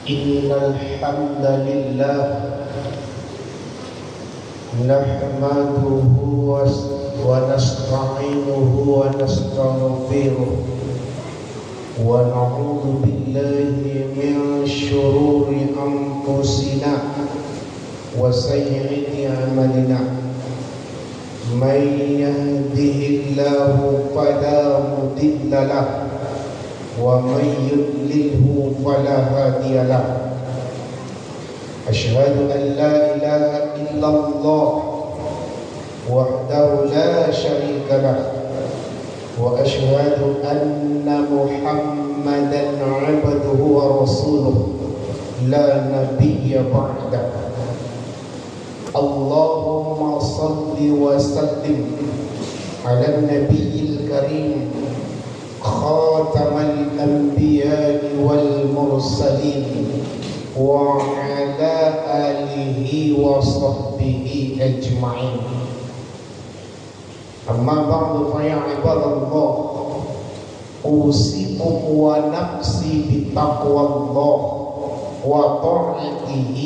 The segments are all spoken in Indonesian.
إن الحمد لله نحمده ونستعينه ونستغفره ونعوذ بالله من شرور أنفسنا وسيئات أعمالنا من يهده الله فلا مضل له ومن يضلله فلا هادي له أشهد أن لا إله إلا الله وحده لا شريك له وأشهد أن محمدا عبده ورسوله لا نبي بعده اللهم صل وسلم على النبي الكريم خاتم الأنبياء والمرسلين وعلى آله وصحبه أجمعين أما بعد فيا عباد الله أوصيكم ونفسي بتقوى الله وطاعته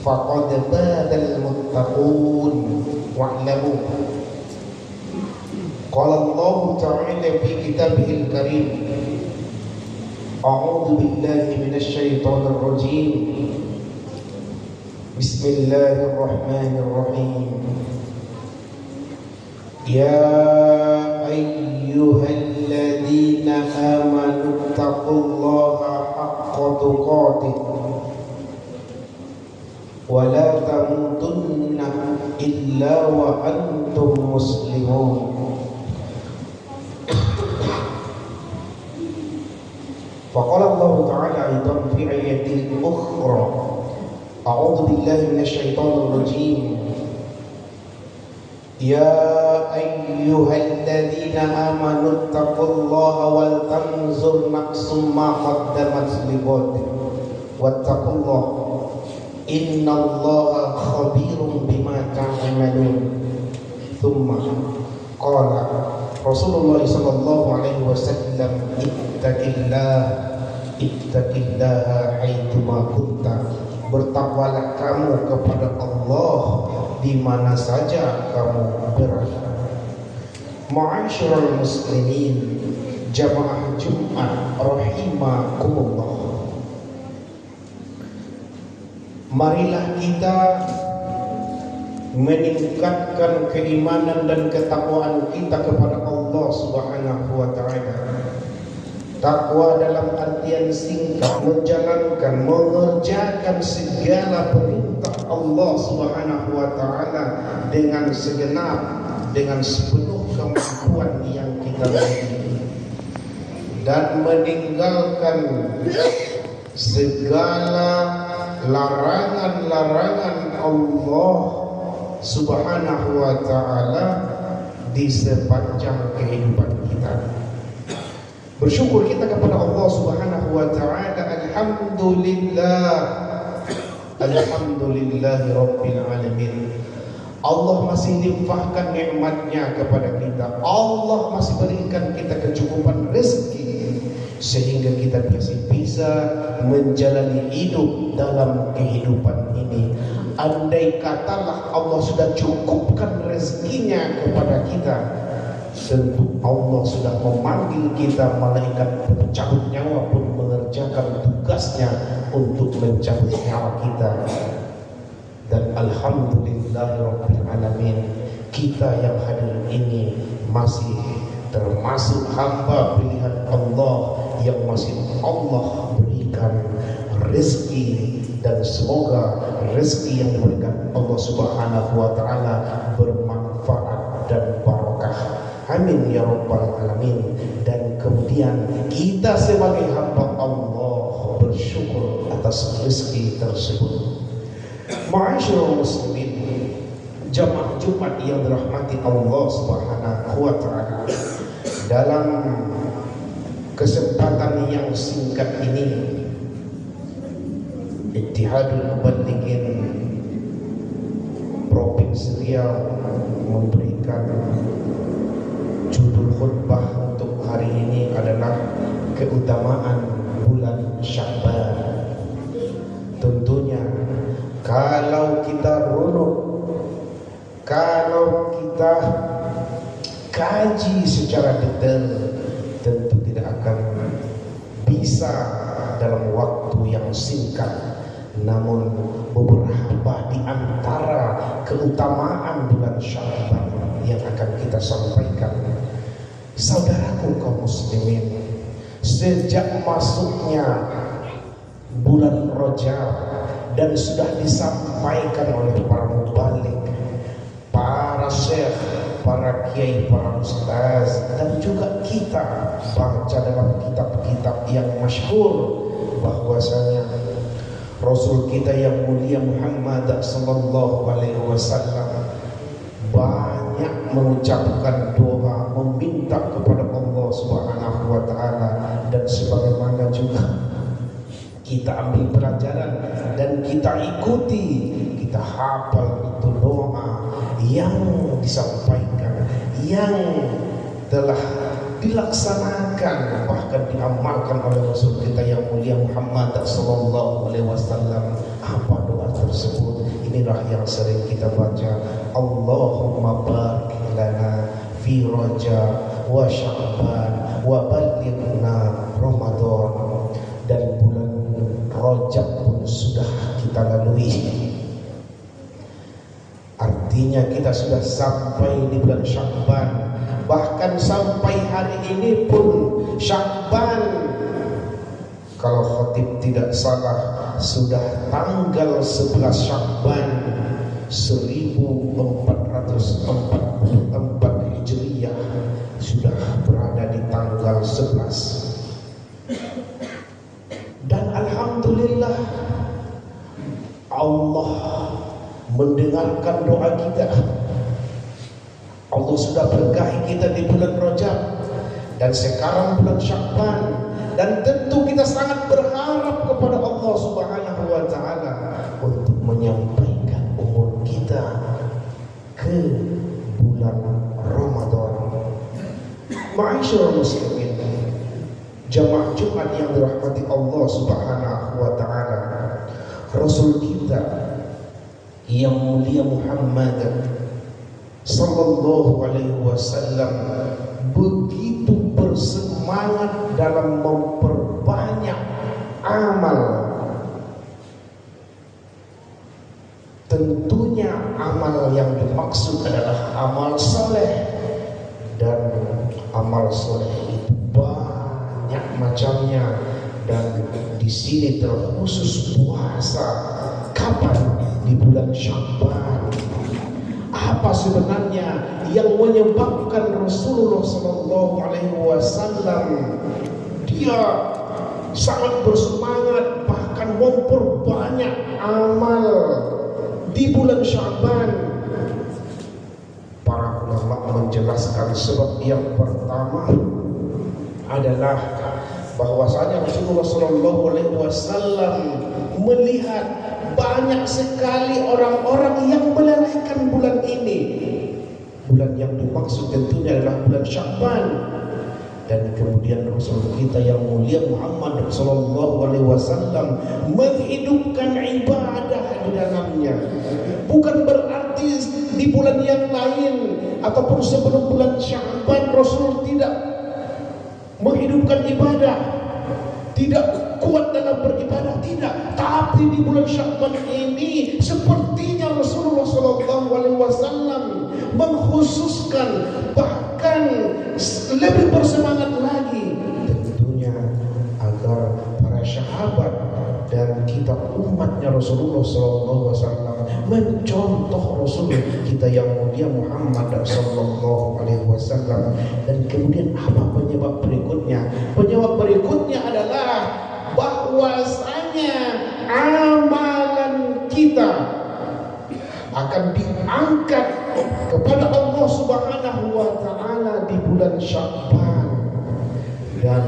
فقد فاز المتقون واعلموا قال الله تعالى في كتابه الكريم أعوذ بالله من الشيطان الرجيم بسم الله الرحمن الرحيم يا أيها الذين آمنوا اتقوا الله حق تقاته ولا تموتن إلا وأنتم مسلمون فقال الله تعالى أيضا في آية أخرى أعوذ بالله من الشيطان الرجيم يا أيها الذين آمنوا اتقوا الله ولتنظر نفس ما قدمت لغد واتقوا الله إن الله خبير بما تعملون ثم قال رسول الله صلى الله عليه وسلم ittaqillaha haitsuma kunta, bertakwalah kamu kepada Allah di mana saja kamu berada. Ma'asyiral muslimin, jamaah Jumat rahimakumullah. Marilah kita meningkatkan keimanan dan ketakwaan kita kepada Allah Subhanahu wa taala. Takwa dalam artian singkat menjalankan, mengerjakan segala perintah Allah Subhanahu wa taala dengan segenap, dengan sepenuh kemampuan yang kita miliki, dan meninggalkan segala larangan-larangan Allah Subhanahu wa taala di sepanjang kehidupan kita. Bersyukur kita kepada Allah Subhanahu wa taala. Alhamdulillahi rabbil alamin. Allah masih limpahkan nikmatnya kepada kita. Allah masih berikan kita kecukupan rezeki sehingga kita masih bisa menjalani hidup dalam kehidupan ini. Andai katalah Allah sudah cukupkan rezekinya kepada kita, tentu Allah sudah memanggil kita, malaikat pencabut nyawa pun mengerjakan tugasnya untuk mencabut nyawa kita. Dan alhamdulillahirabbil alamin, kita yang hadir ini masih termasuk hamba pilihan Allah yang masih Allah berikan rezeki, dan semoga rezeki yang diberikan Allah Subhanahu wa taala bermanfaat dan barokah. Amin ya rabbal alamin. Dan kemudian kita sebagai hamba Allah bersyukur atas rezeki tersebut. Ma'asyiral muslimin, jamaah Jumat yang dirahmati Allah Subhanahu wa taala, dalam kesempatan yang singkat ini Ittihadul Muballighin Provinsi Riau memberikan judul khutbah untuk hari ini adalah keutamaan bulan Sya'ban. Kalau kita kaji secara detail, tentu tidak akan bisa dalam waktu yang singkat. Namun beberapa di antara keutamaan bulan Sya'ban yang akan kita sampaikan. Saudaraku kaum muslimin, sejak masuknya bulan Rajab dan sudah disampaikan oleh para mubalik, para syekh, para kiai, para ustaz, dan juga kita baca dalam kitab-kitab yang masyhur bahwasanya Rasul kita yang mulia Muhammad sallallahu alaihi wasallam banyak mengucapkan doa meminta kepada Allah Subhanahu wa taala, dan sebagaimana juga kita ambil pelajaran dan kita ikuti, kita hafal itu doa yang disampaikan, yang telah dilaksanakan, bahkan diamalkan oleh Rasul kita yang mulia Muhammad sallallahu alaihi wasallam. Apa doa tersebut? Inilah yang sering kita baca. Allahumma barik lana fi Rajab wa Sya'ban wa ballighna Ramadan. Dan bulan Rajab pun sudah kita lalui. Artinya kita sudah sampai di bulan Sya'ban. Bahkan sampai hari ini pun Sya'ban, kalau khatib tidak salah, sudah tanggal 11 Sya'ban 1444 Hijriah, sudah berada di tanggal 11. Dan alhamdulillah Allah mendengarkan doa kita. Allah sudah berkahi kita di bulan Rajab dan sekarang bulan Sya'ban, dan tentu kita sangat berharap kepada Allah Subhanahu wa taala untuk menyampaikan umur kita ke bulan Ramadan. Ma'asyiral muslimin, jamaah Jumat yang dirahmati Allah Subhanahu wa taala, Rasul kita yang mulia Muhammad sallallahu alaihi wasallam begitu bersemangat dalam memperbanyak amal. Tentunya amal yang dimaksud adalah amal soleh, dan amal soleh itu banyak macamnya, dan di sini terkhusus puasa. Kapan? Di bulan Sya'ban. Apa sebenarnya yang menyebabkan Rasulullah sallallahu alaihi wasallam dia sangat bersemangat bahkan memperbanyak amal di bulan Sya'ban? Para ulama menjelaskan sebab yang pertama adalah bahwasanya Rasulullah sallallahu alaihi wasallam melihat banyak sekali orang-orang yang melalaikan bulan ini. Bulan yang dimaksud tentunya adalah bulan Sya'ban. Dan kemudian Rasul kita yang mulia Muhammad sallallahu alaihi wasallam menghidupkan ibadah di dalamnya. Bukan berarti di bulan yang lain ataupun sebelum bulan Sya'ban Rasul tidak menghidupkan ibadah, tidak kuat dalam beribadah, tidak. Tapi di bulan Sya'ban ini sepertinya Rasulullah sallallahu alaihi wasallam mengkhususkan, bahkan lebih bersemangat lagi, tentunya agar para sahabat dan kita umatnya Rasulullah sallallahu alaihi wasallam mencontoh Rasul kita yang mulia Muhammad sallallahu alaihi wasallam. Dan kemudian apa penyebab berikutnya? Penyebab berikutnya adalah bahwasanya amalan kita akan diangkat kepada Allah Subhanahu wa taala di bulan Sya'ban. Dan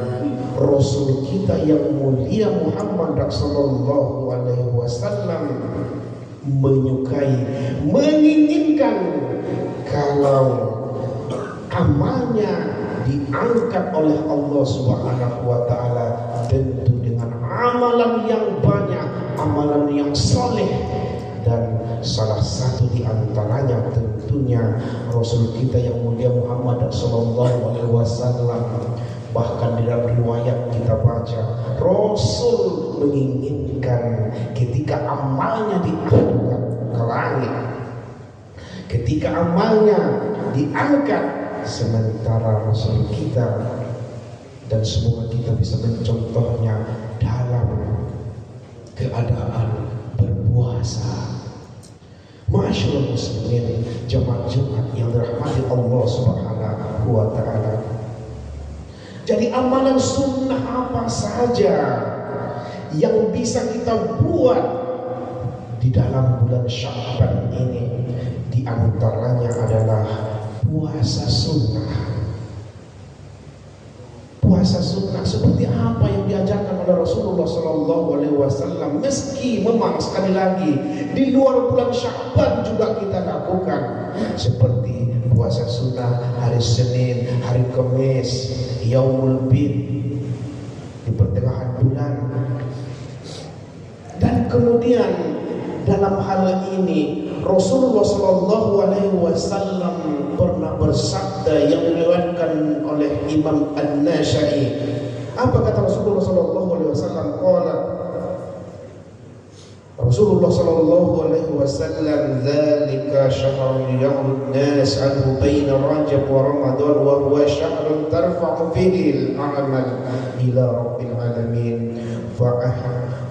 Rasul kita yang mulia Muhammad sallallahu alaihi wasallam menyukai, menginginkan kalau amalnya diangkat oleh Allah Subhanahu wa taala tentu dengan amalan yang banyak, amalan yang soleh, dan salah satu di antaranya tentu tentunya Rasul kita yang mulia Muhammad sallallahu alaihi wasallam. Bahkan di dalam riwayat kita baca, Rasul menginginkan ketika amalnya diangkat ke langit, ketika amalnya diangkat, sementara Rasul kita dan semoga kita bisa mencontohnya dalam keadaan berpuasa. Masyaallah muslimin, jemaah Jumat yang dirahmati Allah Subhanahu wa taala. Jadi amalan sunnah apa saja yang bisa kita buat di dalam bulan Sya'ban ini? Di antaranya adalah puasa sunnah. Puasa sunnah seperti apa yang diajarkan oleh Rasulullah SAW. Meski memang sekali lagi di luar bulan Sya'ban juga kita lakukan, seperti puasa sunnah hari Senin, hari Kamis, Yaumul Bid di pertengahan bulan. Dan kemudian dalam hal ini Rasulullah SAW pernah bersabda yang diriwayatkan oleh Imam An-Nasa'i. Apa kata Rasulullah SAW? Rasulullah SAW, "Dzalika syahrun ya'ud nas anhu baina Rajab wa Ramadan wa huwa syahrun tarfa'u fihi al-amal ila rabbil alamin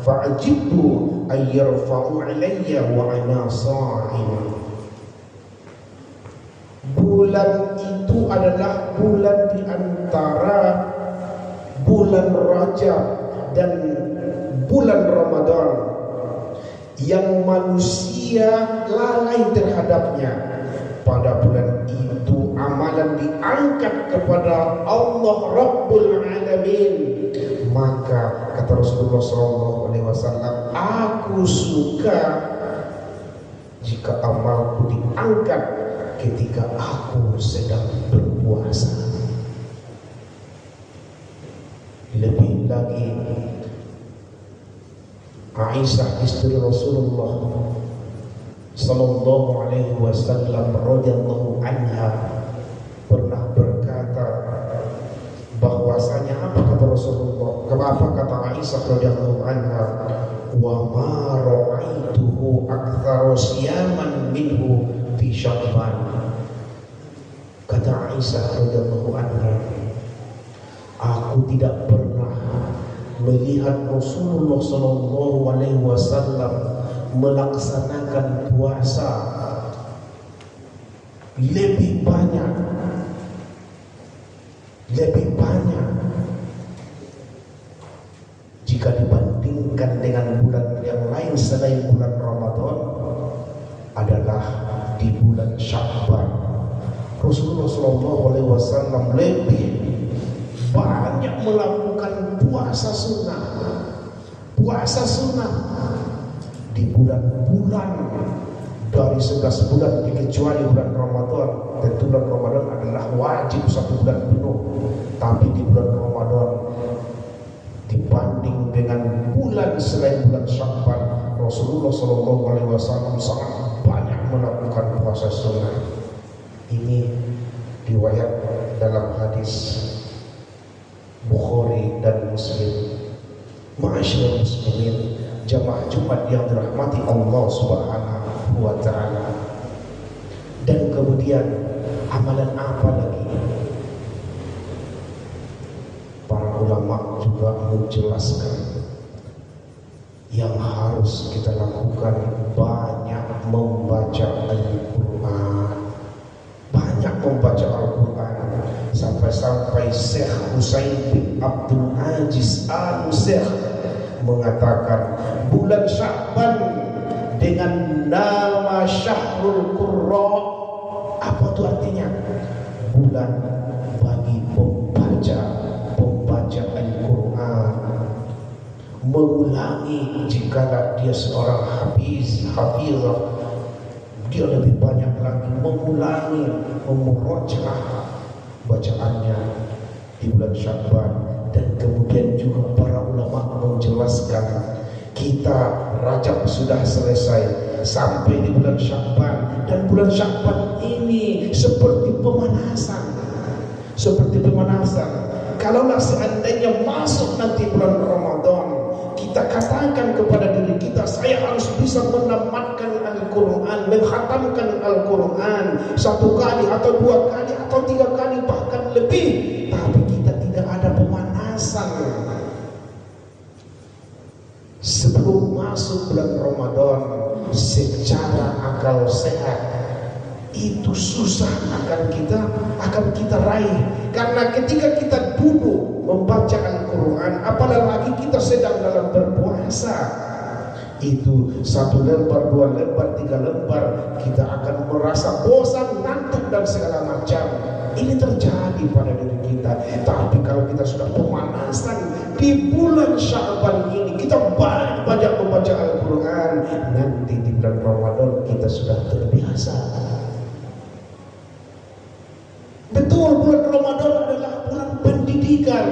fa'ajibtu an yarfa'u alayya wa ana sha'im." Bulan itu adalah bulan di antara bulan Rajab dan bulan Ramadan yang manusia lalai terhadapnya. Pada bulan itu amalan diangkat kepada Allah Rabbul Alamin. Maka kata Rasulullah SAW, aku suka jika amalku diangkat ketika aku sedang berpuasa. Lebih lagi, Aisyah istri Rasulullah sallallahu alaihi wasallam radhiyallahu anha pernah berkata bahwasanya, apa kata Rasulullah, apa kata Aisyah radhiyallahu anha, wa ma ra'aituhu aktsara siyaman minhu fi Sya'ban. Kata Aisyah radhiyallahu anha, aku tidak pernah melihat Rasulullah sallallahu alaihi wasallam melaksanakan puasa lebih banyak jika dibandingkan dengan bulan yang lain selain bulan Ramadan adalah di bulan Sya'ban. Rasulullah sallallahu alaihi wasallam lebih banyak melakukan puasa sunnah di bulan-bulan dari 11 bulan kecuali bulan Ramadan. Tentu bulan Ramadan adalah wajib 1 bulan penuh, tapi di bulan Ramadan dibanding dengan bulan selain bulan Sya'ban, Rasulullah SAW sangat banyak melakukan puasa sunnah. Ini riwayat dalam hadis Bukhari dan Muslim. Ma'asyiral muslimin, jamaah Jumat yang dirahmati Allah Subhanahu wa taala. Dan kemudian amalan apa lagi? Para ulama juga menjelaskan yang harus kita lakukan banyak membaca Al-Quran. Banyak membaca Al-Quran. Sampai-sampai Syekh Husain bin Abdul Aziz Al-Syekh mengatakan bulan Sya'ban dengan nama Syahrul Qurra. Apa itu artinya? Bulan bagi pembaca Al-Quran. Mengulangi jika dia seorang hafizah, dia lebih banyak lagi mengulangi, memurojaah bacaannya di bulan Sya'ban. Dan kemudian juga para ulama menjelaskan, kita Rajab sudah selesai, sampai di bulan Sya'ban Dan bulan Sya'ban ini seperti pemanasan. Seperti pemanasan. Kalaulah seandainya masuk nanti bulan Ramadan, kita katakan kepada diri kita, saya harus bisa menamatkan Al-Quran, menghatamkan Al-Quran 1 kali atau 2 kali atau 3 kali bahkan lebih. Tapi kita tidak ada pemanasan. Sebelum masuk bulan Ramadan, secara akal sehat itu susah akan kita raih. Karena ketika kita duduk membaca Al-Quran, apalagi kita sedang dalam berpuasa, itu 1 lembar, 2 lembar, 3 lembar, kita akan merasa bosan, ngantuk dan segala macam. Ini terjadi pada diri kita. Tapi kalau kita sudah pemanasan di bulan Sya'ban ini, kita banyak membaca Al-Quran, nanti di bulan Ramadan kita sudah terbiasa. Betul, bulan Ramadan adalah bulan pendidikan.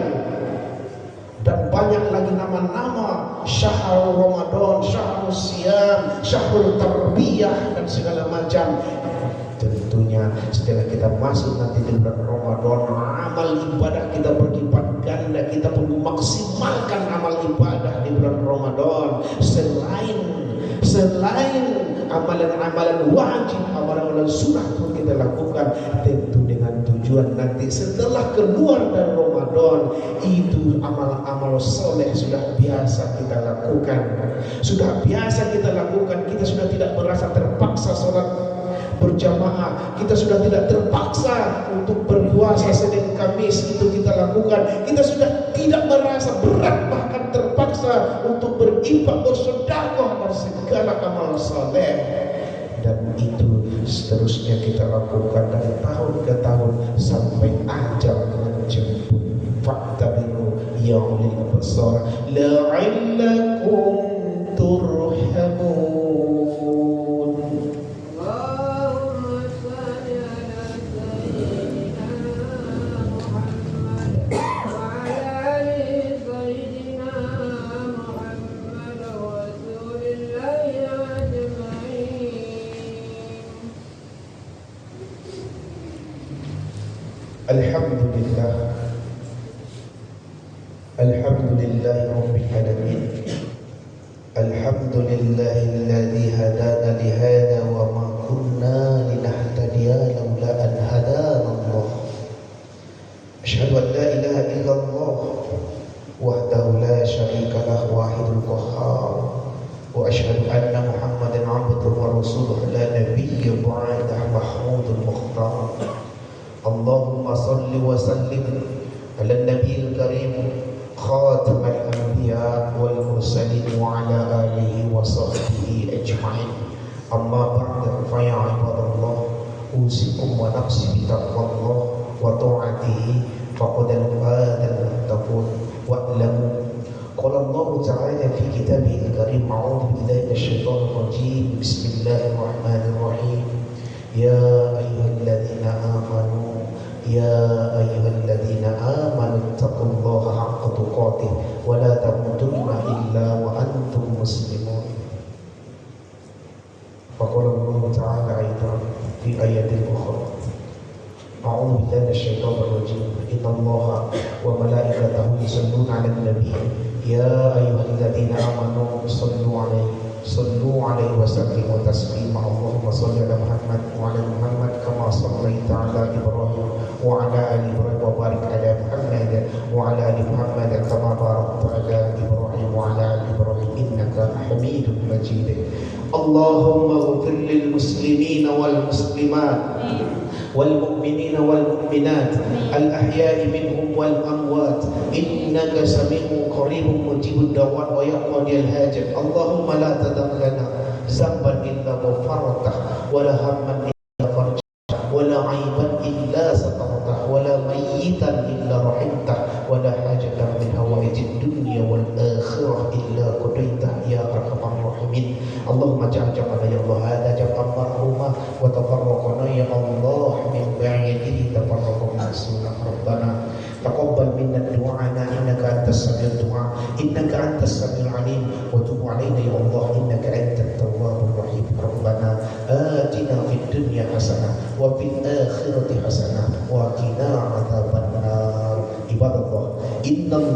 Dan banyak lagi nama-nama, Syahrul Ramadan, Syahrul Siyam, Syahrul Tarbiyah dan segala macam. Tentunya setelah kita masuk nanti di bulan Ramadan, amal ibadah kita berlipat ganda. Kita perlu maksimalkan amal ibadah di bulan Ramadan. Selain amalan-amalan wajib, amalan-amalan sunnah pun kita lakukan, tentu dengan tujuan nanti setelah keluar dari Ramadan itu amal-amal soleh sudah biasa kita lakukan. Kita sudah tidak merasa terpaksa sholat berjamaah, kita sudah tidak terpaksa untuk berpuasa Senin Kamis, itu kita lakukan. Kita sudah tidak merasa berat, bahkan terpaksa untuk berinfak, bersedekah dan segala amal saleh. Dan itu seterusnya kita lakukan dari tahun ke tahun sampai ajal menjemput. Fa'tabiru ya ulil absar la'allakum turhamun. Alhamdulillah Rabbil Alamin. Alhamdulillahilladzi hadana lihada wa ma kunna linahtadiya laula an hadana Allah. Asyhadu an la ilaha illallah wahdahu la syarika lahu wahidul qahhar wa asyhadu anna Muhammadan abduhu wa rasuluhu la nabiyya ba'dahu mahmudul mukhtar. Allahumma salli wa sallim ala nabiyil karim خاتم الأنبياء والمرسلين وعلى آله وصحبه أجمعين. أما بعد فيا عباد الله أوصيكم ونفسي بتقوى الله وطاعته فقد فاز المتقون. واعلموا قال الله تعالى في كتابه الكريم أعوذ بالله من الشيطان الرجيم بسم الله الرحمن الرحيم يا أيها الذين آمنوا اتقوا الله حق تقاته ولا تموتن إلا وأنتم مسلمون. فقال الله تعالى أيضا في آية أخرى أعوذ بالله من الشيطان الرجيم إن الله وملائكته يصلون على النبي يا أيها الذين آمنوا صلوا عليه وسلموا تسليما. اللهم صل على محمد وعلى محمد كما صليت على إبراهيم وعلى آل إبراهيم وبارك على محمد وعلى آل محمد كما باركت على إبراهيم وعلى آل إبراهيم إنك حميد مجيد. اللهم اغفر للمسلمين والمسلمات والمؤمنين والمؤمنات الأحياء منهم والأموات إنك سميع قريب مجيب الدعوات ويقضي الحاجات. اللهم لا تدع لنا ذنبا إلا غفرته ولا هما إلا فرجته ولا عيبا إلا سترته ولا ميتا إلا رحمته ولا حاجة من حوائج الدنيا والآخرة إلا قضيتها يا أرحم الراحمين. اللهم اجعل جمعنا يا الله هذا جمعا مرحوما وتفرقنا يا الله من بعيده تفرقا معصوما. ربنا تقبل منا دعاءنا إنك أنت السميع الدعاء إنك أنت السميع العليم وتب علينا يا الله إنك أنت التواب الرحيم. ربنا آتنا في wa fil akhirati hasanah wa qina adzabannar. Ibadallah, innallaha